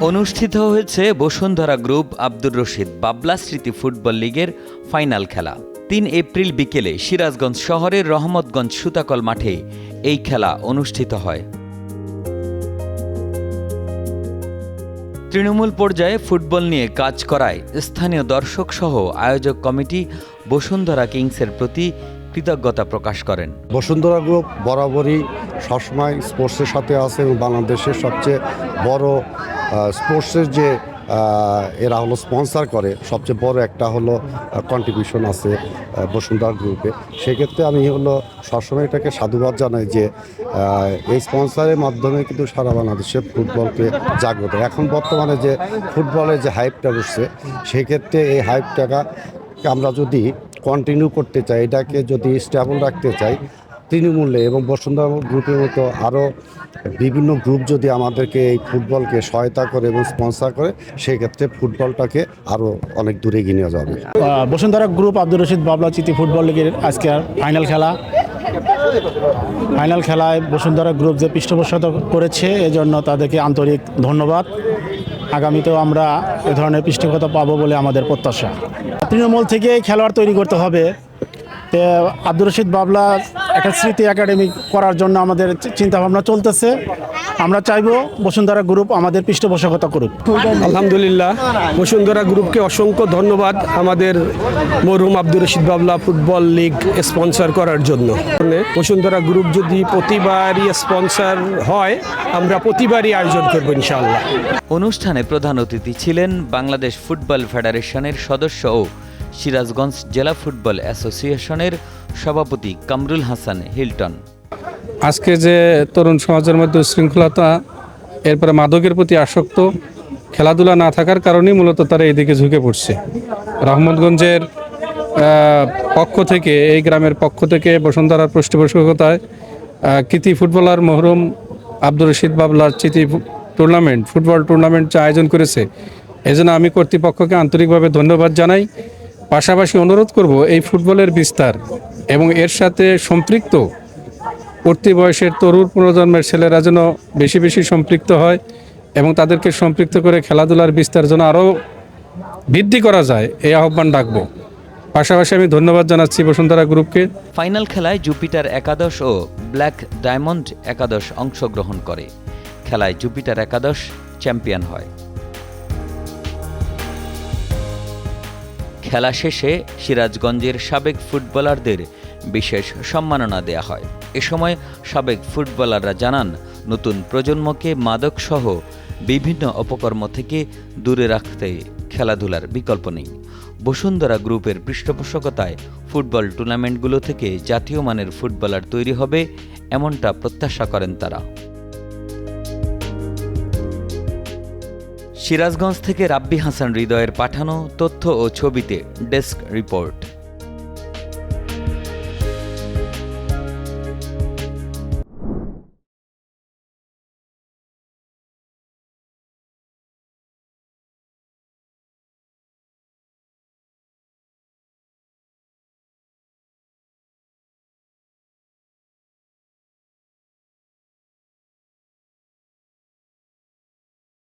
অনুষ্ঠিত হয়েছে বসুন্ধরা গ্রুপ আব্দুর রশিদ বাবলা স্মৃতি ফুটবল লিগের ফাইনাল খেলা। ৩ এপ্রিল বিকেলে সিরাজগঞ্জ শহরের রহমতগঞ্জ সুতাকল মাঠে এই খেলা অনুষ্ঠিত হয়। তৃণমূল পর্যায়ে ফুটবল নিয়ে কাজ করায় স্থানীয় দর্শক সহ আয়োজক কমিটি বসুন্ধরা কিংসের প্রতি কৃতজ্ঞতা প্রকাশ করেন। বসুন্ধরা গ্রুপ বরাবরই সবসময় স্পোর্টসের সাথে আছে এবং বাংলাদেশের সবচেয়ে বড় স্পোর্টসের যে এরা হলো স্পন্সর করে সবচেয়ে বড় একটা হলো কন্ট্রিবিউশন আছে বসুন্ধরা গ্রুপে। সেক্ষেত্রে আমি হলো সবসময় এটাকে সাধুবাদ জানাই যে এই স্পন্সরের মাধ্যমে কিন্তু সারা বাংলাদেশে ফুটবলকে জাগ্রত। এখন বর্তমানে যে ফুটবলের যে হাইপটা উঠছে সেক্ষেত্রে এই হাইপটাকে আমরা যদি কন্টিনিউ করতে চাই, এটাকে যদি স্টেবল রাখতে চাই তৃণমূলে এবং বসুন্ধরা গ্রুপের মতো আরও বিভিন্ন গ্রুপ যদি আমাদেরকে এই ফুটবলকে সহায়তা করে এবং স্পন্সর করে সেক্ষেত্রে ফুটবলটাকে আরও অনেক দূরে এগিয়ে নিয়ে যাবে। বসুন্ধরা গ্রুপ আব্দুর রশিদ বাবলা স্মৃতি ফুটবল লিগের আজকে ফাইনাল খেলায় বসুন্ধরা গ্রুপ যে পৃষ্ঠপোষকতা করেছে এজন্য তাদেরকে আন্তরিক ধন্যবাদ। আগামীতেও আমরা এ ধরনের পৃষ্ঠপোষকতা পাবো বলে আমাদের প্রত্যাশা। তৃণমূল থেকে খেলোয়াড় তৈরি করতে হবে। আব্দুর রশিদ বাবলা একটা স্মৃতি একাডেমি করার জন্য আমাদের চিন্তাভাবনা চলতেছে। আমরা চাইবো বসুন্ধরা গ্রুপ আমাদের পৃষ্ঠপোষকতা করুক। আলহামদুলিল্লাহ, বসুন্ধরা গ্রুপকে অসংখ্য ধন্যবাদ আমাদের মরহুম আব্দুর রশিদ বাবলা ফুটবল লিগ স্পন্সর করার জন্য। বসুন্ধরা গ্রুপ যদি প্রতিবারই স্পন্সর হয় আমরা প্রতিবারই আয়োজন করব ইনশাআল্লাহ। অনুষ্ঠানে প্রধান অতিথি ছিলেন বাংলাদেশ ফুটবল ফেডারেশনের সদস্য ও সিরাজগঞ্জ জেলা ফুটবল অ্যাসোসিয়েশনের সভাপতি কামরুল হাসান হিলটন। আজকে যে তরুণ সমাজের মধ্যে উশৃঙ্খলতা, এরপরে মাদকের প্রতি আসক্ত, খেলাধুলা না থাকার কারণেই মূলত তারা এইদিকে ঝুঁকে পড়ছে। রহমতগঞ্জের পক্ষ থেকে, এই গ্রামের পক্ষ থেকে বসুন্ধরার পৃষ্ঠপোষকতায় কৃতি ফুটবলার মরহুম আব্দুর রশিদ বাবলার স্মৃতি ফুটবল টুর্নামেন্ট আয়োজন করেছে। এজন্য আমি কর্তৃপক্ষকে আন্তরিকভাবে ধন্যবাদ জানাই। পাশাপাশি অনুরোধ করব এই ফুটবলের বিস্তার এবং এর সাথে সম্পৃক্ত উঠতি বয়সের তরুণ প্রজন্মের ছেলেরা যেন বেশি বেশি সম্পৃক্ত হয় এবং তাদেরকে সম্পৃক্ত করে খেলাধুলার বিস্তার যেন আরও বৃদ্ধি করা যায়, এই আহ্বান রাখবো। পাশাপাশি আমি ধন্যবাদ জানাচ্ছি বসুন্ধরা গ্রুপকে। ফাইনাল খেলায় জুপিটার একাদশ ও ব্ল্যাক ডায়মন্ড একাদশ অংশগ্রহণ করে। খেলায় জুপিটার একাদশ চ্যাম্পিয়ন হয়। খেলা শেষে সিরাজগঞ্জের সাবেক ফুটবলারদের বিশেষ সম্মাননা দেয়া হয়। এ সময় সাবেক ফুটবলাররা জানান, নতুন প্রজন্মকে মাদকসহ বিভিন্ন অপকর্ম থেকে দূরে রাখতে খেলাধুলার বিকল্প নেই। বসুন্ধরা গ্রুপের পৃষ্ঠপোষকতায় ফুটবল টুর্নামেন্টগুলো থেকে জাতীয় মানের ফুটবলার তৈরি হবে, এমনটা প্রত্যাশা করেন তারা। সিরাজগঞ্জ থেকে রাব্বি হাসান হৃদয়ের পাঠানো তথ্য ও ছবিতে ডেস্ক রিপোর্ট।